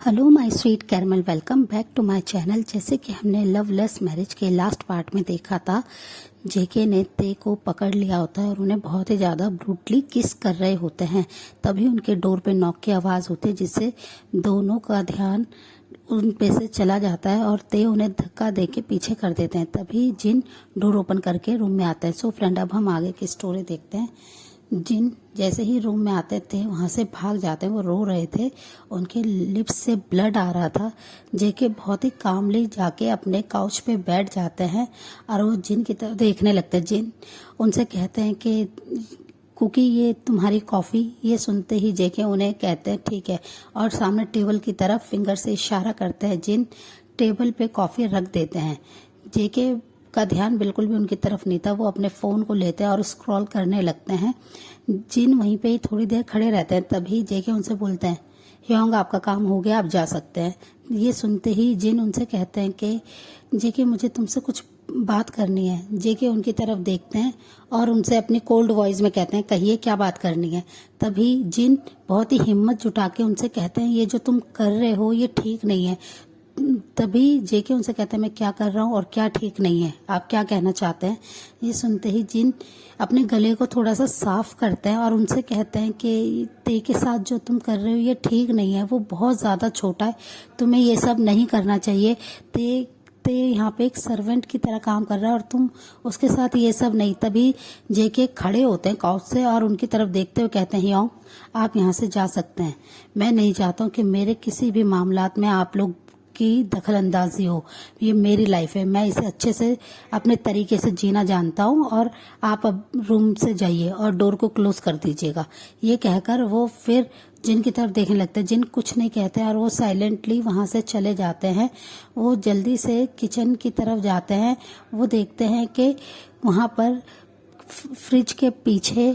Hello my sweet caramel, welcome back to my channel. जैसे कि हमने लवलेस मैरिज के लास्ट पार्ट में देखा था, जेके ने ते को पकड़ लिया होता है और उन्हें बहुत ही ज़्यादा ब्रूटली किस कर रहे होते हैं। तभी उनके डोर पे नॉक की आवाज़ होती है, जिससे दोनों का ध्यान उन पे से चला जाता है और ते उन्हें धक्का दे के पीछे कर देते हैं। तभी जिन डोर ओपन करके रूम में आता है। सो फ्रेंड, अब हम आगे की स्टोरी देखते हैं। जिन जैसे ही रूम में आते थे वहाँ से भाग जाते हैं। वो रो रहे थे, उनके लिप्स से ब्लड आ रहा था। जेके बहुत ही कामली जाके अपने काउच पे बैठ जाते हैं और वो जिन की तरफ देखने लगते हैं। जिन उनसे कहते हैं कि कुकी, ये तुम्हारी कॉफ़ी। ये सुनते ही जेके उन्हें कहते हैं ठीक है, और सामने टेबल की तरफ फिंगर से इशारा करते हैं। जिन टेबल पे कॉफ़ी रख देते हैं। जेके का ध्यान बिल्कुल भी उनकी तरफ नहीं था। वो अपने फ़ोन को लेते हैं और स्क्रॉल करने लगते हैं। जिन वहीं पे ही थोड़ी देर खड़े रहते हैं। तभी जेके उनसे बोलते हैं, ह्योंग, आपका काम हो गया, आप जा सकते हैं। ये सुनते ही जिन उनसे कहते हैं कि जेके, मुझे तुमसे कुछ बात करनी है। जेके उनकी तरफ देखते हैं और उनसे अपनी कोल्ड वॉइस में कहते हैं, कहिए क्या बात करनी है। तभी जिन बहुत ही हिम्मत जुटा के उनसे कहते हैं, ये जो तुम कर रहे हो ये ठीक नहीं है। तभी जेके उनसे कहते हैं, मैं क्या कर रहा हूँ और क्या ठीक नहीं है, आप क्या कहना चाहते हैं। ये सुनते ही जिन अपने गले को थोड़ा सा साफ करते हैं और उनसे कहते हैं कि ते के साथ जो तुम कर रहे हो ये ठीक नहीं है। वो बहुत ज़्यादा छोटा है, तुम्हें ये सब नहीं करना चाहिए। ते यहाँ पे एक सर्वेंट की तरह काम कर रहा है और तुम उसके साथ ये सब नहीं। तभी जेके खड़े होते हैं काउच से और उनकी तरफ देखते हुए कहते हैं, ह्योंग, आप यहाँ से जा सकते हैं। मैं नहीं चाहता हूँ कि मेरे किसी भी मामलात में आप लोग की दखल अंदाजी हो। ये मेरी लाइफ है, मैं इसे अच्छे से अपने तरीके से जीना जानता हूँ और आप अब रूम से जाइए और डोर को क्लोज कर दीजिएगा। ये कहकर वो फिर जिन की तरफ देखने लगते हैं। जिन कुछ नहीं कहते और वो साइलेंटली वहाँ से चले जाते हैं। वो जल्दी से किचन की तरफ जाते हैं। वो देखते हैं कि वहाँ पर फ्रिज के पीछे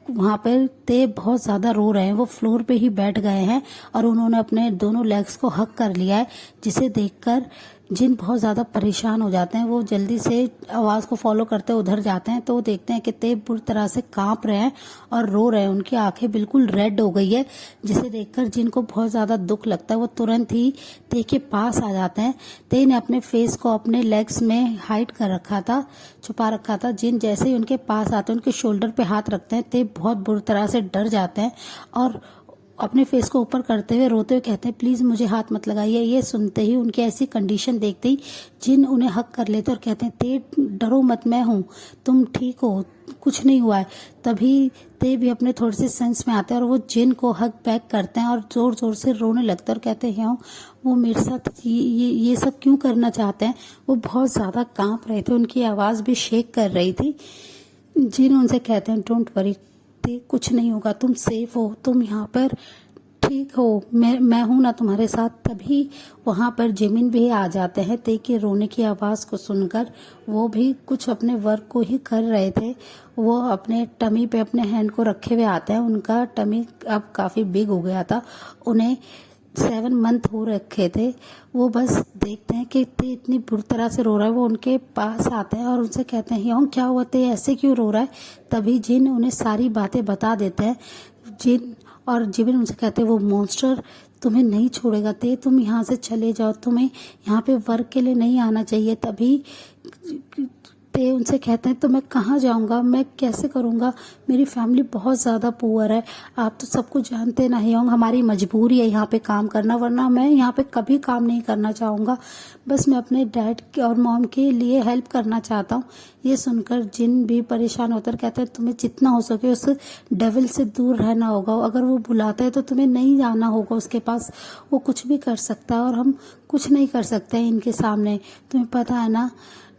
वहाँ पर ते बहुत ज़्यादा रो रहे हैं। वो फ्लोर पे ही बैठ गए हैं और उन्होंने अपने दोनों लेग्स को हक कर लिया है, जिसे देखकर जिन बहुत ज़्यादा परेशान हो जाते हैं। वो जल्दी से आवाज़ को फॉलो करते उधर जाते हैं तो वो देखते हैं कि ते बुरी तरह से कांप रहे हैं और रो रहे हैं। उनकी आंखें बिल्कुल रेड हो गई है, जिसे देखकर जिनको बहुत ज़्यादा दुख लगता है। वो तुरंत ही ते के पास आ जाते हैं। ते ने अपने फेस को अपने लेग्स में हाइड कर रखा था, छुपा रखा था। जिन जैसे ही उनके पास आते हैं, उनके शोल्डर पे हाथ रखते हैं। ते बहुत बुरी तरह से डर जाते हैं और अपने फेस को ऊपर करते हुए रोते हुए कहते हैं, प्लीज मुझे हाथ मत लगाइए। ये सुनते ही उनकी ऐसी कंडीशन देखते ही जिन उन्हें हक कर लेते और कहते हैं, ते डरो मत, मैं हूँ, तुम ठीक हो, कुछ नहीं हुआ है। तभी ते भी अपने थोड़े से सेंस में आते हैं और वो जिन को हक बैक करते हैं और जोर जोर से रोने लगते हैं और कहते हैं, हाँ, वो मेरे साथ ये सब क्यों करना चाहते हैं। वो बहुत ज़्यादा कांप रहे थे, उनकी आवाज़ भी शेक कर रही थी। जिन उनसे कहते हैं, डोंट वरी, कुछ नहीं होगा, तुम सेफ हो, तुम यहाँ पर ठीक हो, मैं हूं ना तुम्हारे साथ। तभी वहां पर जिमिन भी आ जाते हैं। ते के रोने की आवाज को सुनकर वो भी कुछ अपने वर्क को ही कर रहे थे। वो अपने टमी पे अपने हैंड को रखे हुए आते हैं। उनका टमी अब काफी बिग हो गया था, उन्हें 7 मंथ हो रखे थे। वो बस देखते हैं कि ते इतनी बुरी तरह से रो रहा है। वो उनके पास आते हैं और उनसे कहते हैं, ह्योंग, क्या हुआ, ते ऐसे क्यों रो रहा है। तभी जिन उन्हें सारी बातें बता देते हैं। जिन और जिमिन उनसे कहते हैं, वो मॉन्स्टर तुम्हें नहीं छोड़ेगा ते, तुम यहाँ से चले जाओ, तुम्हें यहाँ पे वर्क के लिए नहीं आना चाहिए। तभी ते उनसे कहते हैं, तो मैं कहाँ जाऊँगा, मैं कैसे करूँगा, मेरी फैमिली बहुत ज़्यादा पुअर है, आप तो सब कुछ जानते ना ह्योंग, हमारी मजबूरी है यहाँ पे काम करना, वरना मैं यहाँ पे कभी काम नहीं करना चाहूँगा। बस मैं अपने डैड और मॉम के लिए हेल्प करना चाहता हूँ। ये सुनकर जिन भी परेशान होकर कहते हैं, तुम्हें जितना हो सके उस डेविल से दूर रहना होगा। अगर वो बुलाता है तो तुम्हें नहीं जाना होगा उसके पास, वो कुछ भी कर सकता है और हम कुछ नहीं कर सकते हैं इनके सामने। तुम्हें पता है ना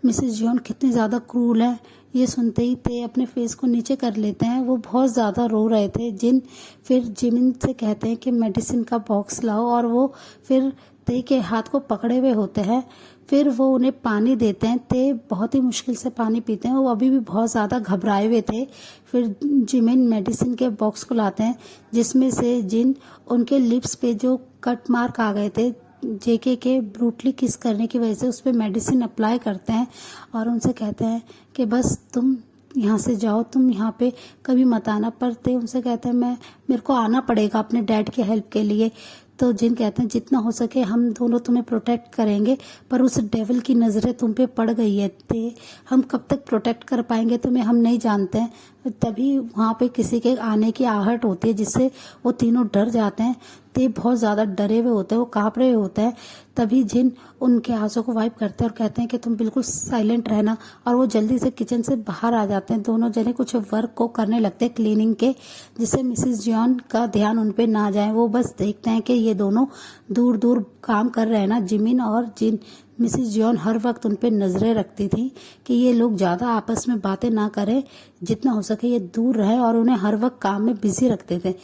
मिसेस जॉन कितनी ज़्यादा क्रूल है। ये सुनते ही ते अपने फेस को नीचे कर लेते हैं। वो बहुत ज़्यादा रो रहे थे। जिन फिर जिमिन से कहते हैं कि मेडिसिन का बॉक्स लाओ और वो फिर ते के हाथ को पकड़े हुए होते हैं। फिर वो उन्हें पानी देते हैं। ते बहुत ही मुश्किल से पानी पीते हैं, वो अभी भी बहुत ज़्यादा घबराए हुए थे। फिर जिमिन मेडिसिन के बॉक्स को लाते हैं, जिसमें से जिन उनके लिप्स पे जो कट मार्क आ गए थे जेके के ब्रूटली किस करने की वजह से, उस पर मेडिसिन अप्लाई करते हैं और उनसे कहते हैं कि बस तुम यहाँ से जाओ, तुम यहाँ पे कभी मत आना। पर ते उनसे कहते हैं, मेरे को आना पड़ेगा अपने डैड की हेल्प के लिए। तो जिन कहते हैं जितना हो सके हम दोनों तुम्हें प्रोटेक्ट करेंगे, पर उस डेविल की नज़रें तुम पे पड़ गई है, ते हम कब तक प्रोटेक्ट कर पाएंगे तुम्हें हम नहीं जानते हैं। तभी वहाँ पे किसी के आने की आहट होती है जिससे वो तीनों डर जाते हैं। ते बहुत ज़्यादा डरे हुए होते हैं, वो काँप रहे होते हैं। तभी जिन उनके आंसू को वाइप करते हैं और कहते हैं कि तुम बिल्कुल साइलेंट रहना, और वो जल्दी से किचन से बाहर आ जाते हैं। दोनों जने कुछ वर्क को करने लगते हैं क्लीनिंग के, जिससे मिसेस जॉन का ध्यान उन पे ना जाए। वो बस देखते हैं कि ये दोनों दूर दूर काम कर रहे हैं ना, जिमिन और जिन। मिसेस जॉन हर वक्त उन पे नजरें रखती थी कि ये लोग ज़्यादा आपस में बातें ना करें, जितना हो सके ये दूर रहे, और उन्हें हर वक्त काम में बिजी रखते थे।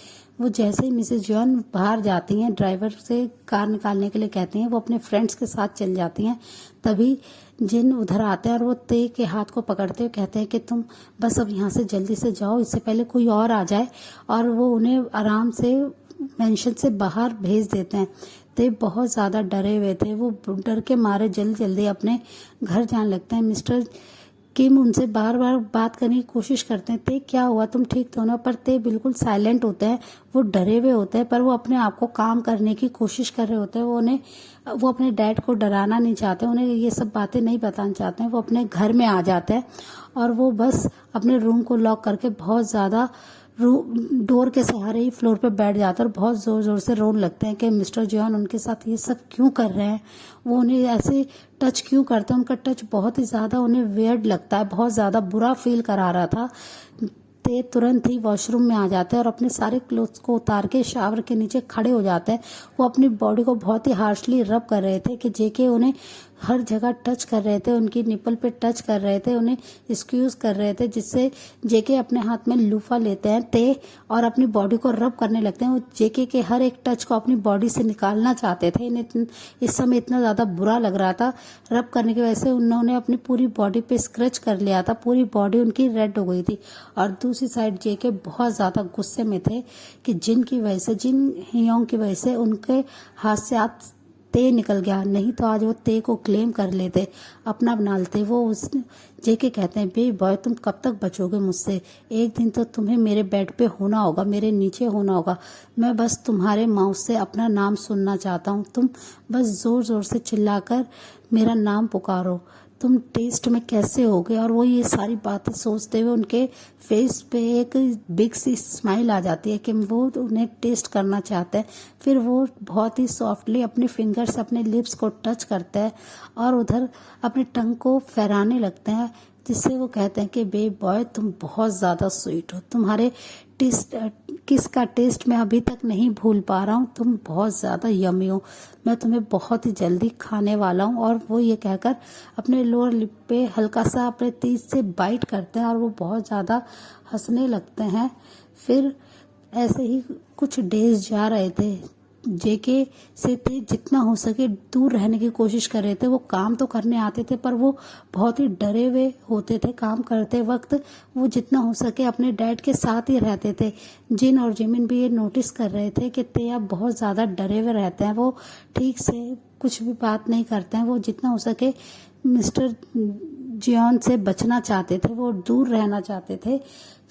वो जैसे ही मिसेस जॉन बाहर जाती हैं, ड्राइवर से कार निकालने के लिए कहती हैं, वो अपने फ्रेंड्स के साथ चल जाती हैं। तभी जिन उधर आते हैं और वो ते के हाथ को पकड़ते हुए कहते हैं कि तुम बस अब यहाँ से जल्दी से जाओ, इससे पहले कोई और आ जाए। और वो उन्हें आराम से मेंशन से बाहर भेज देते हैं। ते बहुत ज़्यादा डरे हुए थे, वो डर के मारे जल्दी जल्दी अपने घर जाने लगते हैं। मिस्टर किम उनसे बार बार बात करने की कोशिश करते हैं, ते क्या हुआ, तुम ठीक तो ना, पर ते बिल्कुल साइलेंट होते हैं। वो डरे हुए होते हैं, पर वो अपने आप को काम करने की कोशिश कर रहे होते हैं। वो अपने डैड को डराना नहीं चाहते, उन्हें ये सब बातें नहीं बताना चाहते हैं। वो अपने घर में आ जाते हैं और वो बस अपने रूम को लॉक करके बहुत ज़्यादा डोर के सहारे ही फ्लोर पे बैठ जाते हैं और बहुत ज़ोर ज़ोर से रोने लगते हैं कि मिस्टर जॉन उनके साथ ये सब क्यों कर रहे हैं, वो उन्हें ऐसे टच क्यों करते हैं। उनका टच बहुत ही ज़्यादा उन्हें वियर्ड लगता है, बहुत ज़्यादा बुरा फील करा रहा था। ते तुरंत ही वॉशरूम में आ जाते हैं और अपने सारे क्लोथ्स को उतार के शावर के नीचे खड़े हो जाते हैं। वो अपनी बॉडी को बहुत ही हार्शली रब कर रहे थे कि जेके उन्हें हर जगह टच कर रहे थे, उनकी निपल पे टच कर रहे थे, उन्हें स्क्यूज कर रहे थे, जिससे जेके अपने हाथ में लूफा लेते हैं ते और अपनी बॉडी को रब करने लगते हैं। वो जेके के हर एक टच को अपनी बॉडी से निकालना चाहते थे। इन्हें इस समय इतना ज़्यादा बुरा लग रहा था रब करने की वजह से, उन्होंने अपनी पूरी बॉडी पे स्क्रैच कर लिया था, पूरी बॉडी उनकी रेड हो गई थी। और दूसरी साइड जेके बहुत ज़्यादा गुस्से में थे कि जिन की वजह से, जिन हियोंग की वजह से उनके हाथ से हाथ ते निकल गया, नहीं तो आज वो ते को क्लेम कर लेते, अपना बना लेते। वो उस जेके कहते हैं, बे बॉय तुम कब तक बचोगे मुझसे, एक दिन तो तुम्हें मेरे बेड पे होना होगा, मेरे नीचे होना होगा। मैं बस तुम्हारे माउथ से अपना नाम सुनना चाहता हूँ, तुम बस जोर जोर से चिल्लाकर मेरा नाम पुकारो, तुम टेस्ट में कैसे होगे। और वो ये सारी बातें सोचते हुए उनके फेस पे एक बिग सी स्माइल आ जाती है कि वो उन्हें टेस्ट करना चाहते हैं। फिर वो बहुत ही सॉफ्टली अपने फिंगर से अपने लिप्स को टच करते हैं और उधर अपने टंग को फहराने लगते हैं, जिससे वो कहते हैं कि बे बॉय तुम बहुत ज़्यादा स्वीट हो, तुम्हारे किस का टेस्ट मैं अभी तक नहीं भूल पा रहा हूँ, तुम बहुत ज़्यादा यमी हो, मैं तुम्हें बहुत ही जल्दी खाने वाला हूँ। और वो ये कहकर अपने लोअर लिप पे हल्का सा अपने तीत से बाइट करते हैं और वो बहुत ज़्यादा हंसने लगते हैं। फिर ऐसे ही कुछ डेज जा रहे थे, जेके से थे जितना हो सके दूर रहने की कोशिश कर रहे थे। वो काम तो करने आते थे पर वो बहुत ही डरे हुए होते थे काम करते वक्त। वो जितना हो सके अपने डैड के साथ ही रहते थे। जिन और जिमिन भी ये नोटिस कर रहे थे कि ते अब बहुत ज़्यादा डरे हुए रहते हैं, वो ठीक से कुछ भी बात नहीं करते हैं। वो जितना हो सके मिस्टर जियोन से बचना चाहते थे, वो दूर रहना चाहते थे।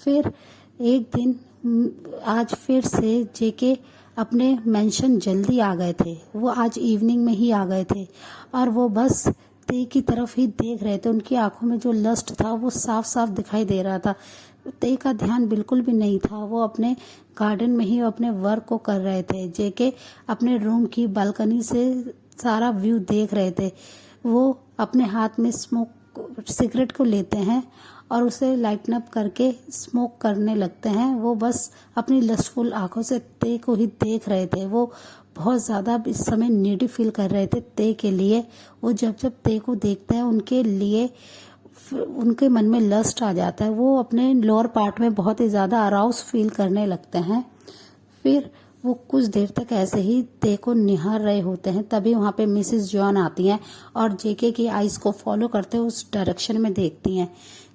फिर एक दिन आज फिर से जेके अपने मेंशन जल्दी आ गए थे, वो आज इवनिंग में ही आ गए थे और वो बस ते की तरफ ही देख रहे थे। उनकी आंखों में जो लस्ट था वो साफ साफ दिखाई दे रहा था। ते का ध्यान बिल्कुल भी नहीं था, वो अपने गार्डन में ही अपने वर्क को कर रहे थे। जेके अपने रूम की बालकनी से सारा व्यू देख रहे थे। वो अपने हाथ में सिगरेट को लेते हैं और उसे लाइटन अप करके स्मोक करने लगते हैं। वो बस अपनी लस्टफुल आंखों से ते को ही देख रहे थे। वो बहुत ज़्यादा इस समय नीडी फील कर रहे थे ते के लिए। वो जब जब ते को देखते हैं उनके लिए उनके मन में लस्ट आ जाता है। वो अपने लोअर पार्ट में बहुत ही ज़्यादा अराउज फील करने लगते हैं। फिर वो कुछ देर तक ऐसे ही ते को निहार रहे होते हैं। तभी वहाँ पे मिसेस जॉन आती हैं और जेके की आइज़ को फॉलो करते हुए उस डायरेक्शन में देखती हैं।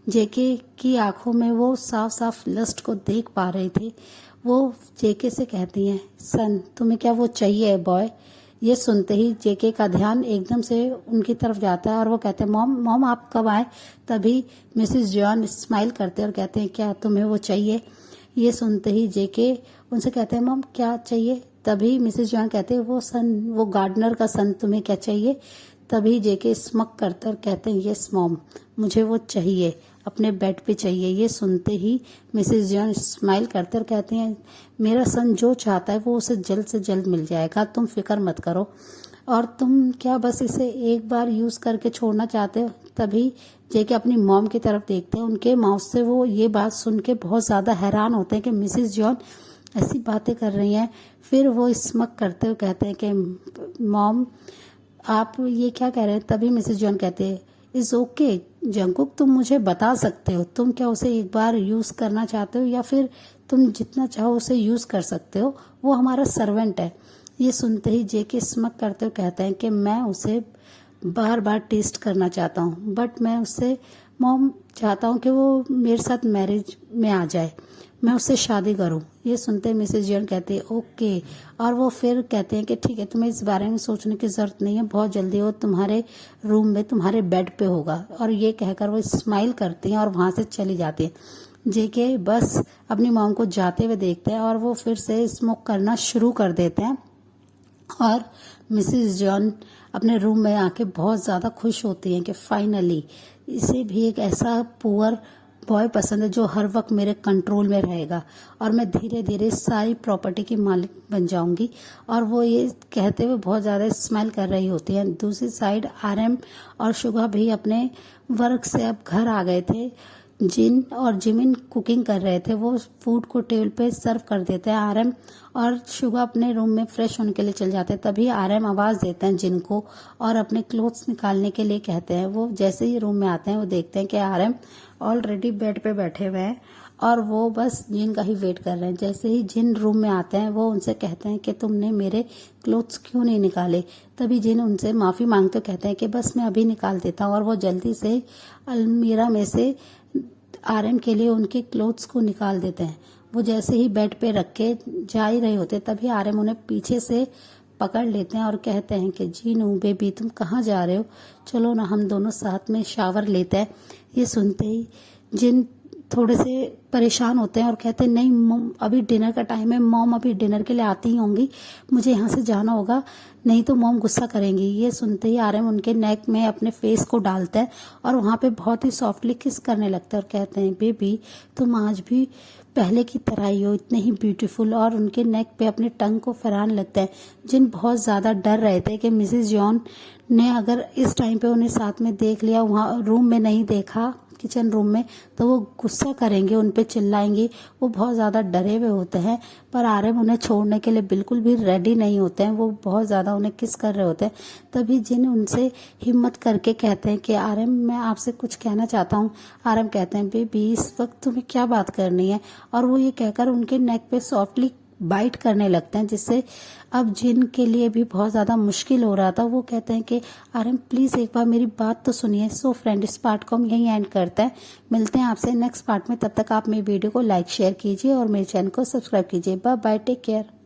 जेके की आंखों में वो साफ साफ लस्ट को देख पा रही थी। वो जेके से कहती हैं, सन तुम्हें क्या वो चाहिए बॉय। ये सुनते ही जेके का ध्यान एकदम से उनकी तरफ जाता है और वो कहते हैं, मॉम आप कब आए। तभी मिसेस जॉन स्माइल करते हैं और कहते हैं, क्या तुम्हें वो चाहिए। ये सुनते ही जेके उनसे कहते हैं, मॉम क्या चाहिए। तभी मिसेस जॉन कहते हैं वो गार्डनर का सन तुम्हें क्या चाहिए। तभी जेके स्मक करते और कहते हैं यस मॉम, मुझे वो चाहिए, अपने बेड पे चाहिए। ये सुनते ही मिसेस जॉन स्माइल करते और कहते हैं मेरा सन जो चाहता है वो उसे जल्द से जल्द मिल जाएगा, तुम फिक्र मत करो। और तुम क्या बस इसे एक बार यूज़ करके छोड़ना चाहते हो। तभी जेके अपनी मॉम की तरफ देखते हैं, उनके माउथ से वो ये बात सुन के बहुत ज़्यादा हैरान होते हैं कि मिसेस जॉन ऐसी बातें कर रही हैं। फिर वो स्मक करते हुए कहते हैं कि मॉम आप ये क्या कह रहे हैं। तभी मिसेस जॉन कहते हैं इज़ ओके जंकुक, तुम मुझे बता सकते हो तुम क्या उसे एक बार यूज़ करना चाहते हो या फिर तुम जितना चाहो उसे यूज़ कर सकते हो, वो हमारा सर्वेंट है। ये सुनते ही जेके स्मक करते हुए कहते हैं कि मैं उसे बार बार टेस्ट करना चाहता हूँ, बट मैं उससे मॉम चाहता हूँ कि वो मेरे साथ मैरिज में आ जाए, मैं उससे शादी करूं। ये सुनते मिसेस जॉन कहते हैं ओके। और वो फिर कहते हैं कि ठीक है, तुम्हें इस बारे में सोचने की जरूरत नहीं है, बहुत जल्दी वो तुम्हारे रूम में तुम्हारे बेड पे होगा। और ये कहकर वो स्माइल करती हैं और वहां से चली जाती है। जेके बस अपनी मॉम को जाते हुए देखते हैं और वो फिर से स्मोक करना शुरू कर देते हैं। और मिसेस जॉन अपने रूम में आके बहुत ज़्यादा खुश होती हैं कि फाइनली इसे भी एक ऐसा पुअर बॉय पसंद है जो हर वक्त मेरे कंट्रोल में रहेगा और मैं धीरे धीरे सारी प्रॉपर्टी की मालिक बन जाऊंगी। और वो ये कहते हुए बहुत ज़्यादा स्माइल कर रही होती है। दूसरी साइड आरएम और शुगा भी अपने वर्क से अब घर आ गए थे। जिन और जिमिन कुकिंग कर रहे थे, वो फूड को टेबल पे सर्व कर देते हैं। आरएम और शुगा अपने रूम में फ्रेश होने के लिए चल जाते हैं। तभी आरएम आवाज़ देते हैं जिन को और अपने क्लोथ्स निकालने के लिए कहते हैं। वो जैसे ही रूम में आते हैं वो देखते हैं कि आरएम ऑलरेडी बेड पे बैठे हुए हैं और वो बस जिन का ही वेट कर रहे हैं। जैसे ही जिन रूम में आते हैं वो उनसे कहते हैं कि तुमने मेरे क्लोथ्स क्यों नहीं निकाले। तभी जिन उनसे माफ़ी मांगते कहते हैं कि बस मैं अभी निकाल देता हूँ। और वो जल्दी से अलमीरा में से आरएम के लिए उनके क्लोथ्स को निकाल देते हैं। वो जैसे ही बेड पे रख के जा ही रहे होते तभी आरएम उन्हें पीछे से पकड़ लेते हैं और कहते हैं कि जीनू बेबी तुम कहाँ जा रहे हो, चलो ना हम दोनों साथ में शावर लेते हैं। ये सुनते ही जिन थोड़े से परेशान होते हैं और कहते हैं नहीं मॉम अभी डिनर का टाइम है, मॉम अभी डिनर के लिए आती ही होंगी, मुझे यहाँ से जाना होगा, नहीं तो मॉम गुस्सा करेंगी। ये सुनते ही आरएम उनके नेक में अपने फेस को डालता है और वहाँ पे बहुत ही सॉफ्टली किस करने लगता है और कहते हैं बेबी तुम आज भी पहले की तरह ही हो, इतने ही ब्यूटीफुल। और उनके नेक पे अपने टंग को फहराने लगता है। जिन बहुत ज़्यादा डर रहे थे कि मिसेस जॉन ने अगर इस टाइम पे उन्हें साथ में देख लिया, वहाँ रूम में नहीं देखा किचन रूम में, तो वो गुस्सा करेंगे, उन पे चिल्लाएंगे। वो बहुत ज़्यादा डरे हुए होते हैं पर आरएम उन्हें छोड़ने के लिए बिल्कुल भी रेडी नहीं होते हैं। वो बहुत ज़्यादा उन्हें किस कर रहे होते हैं। तभी जिन उनसे हिम्मत करके कहते हैं कि आरएम मैं आपसे कुछ कहना चाहता हूँ। आरएम कहते हैं बेबी इस वक्त तुम्हें क्या बात करनी है। और वो ये कहकर उनके नेक पे सॉफ्टली बाइट करने लगते हैं, जिससे अब जिन के लिए भी बहुत ज़्यादा मुश्किल हो रहा था। वो कहते हैं कि आरएम प्लीज़ एक बार मेरी बात तो सुनिए। सो फ्रेंड इस पार्ट को हम यहीं एंड करते हैं, मिलते हैं आपसे नेक्स्ट पार्ट में। तब तक आप मेरी वीडियो को लाइक शेयर कीजिए और मेरे चैनल को सब्सक्राइब कीजिए। Bye bye, take care.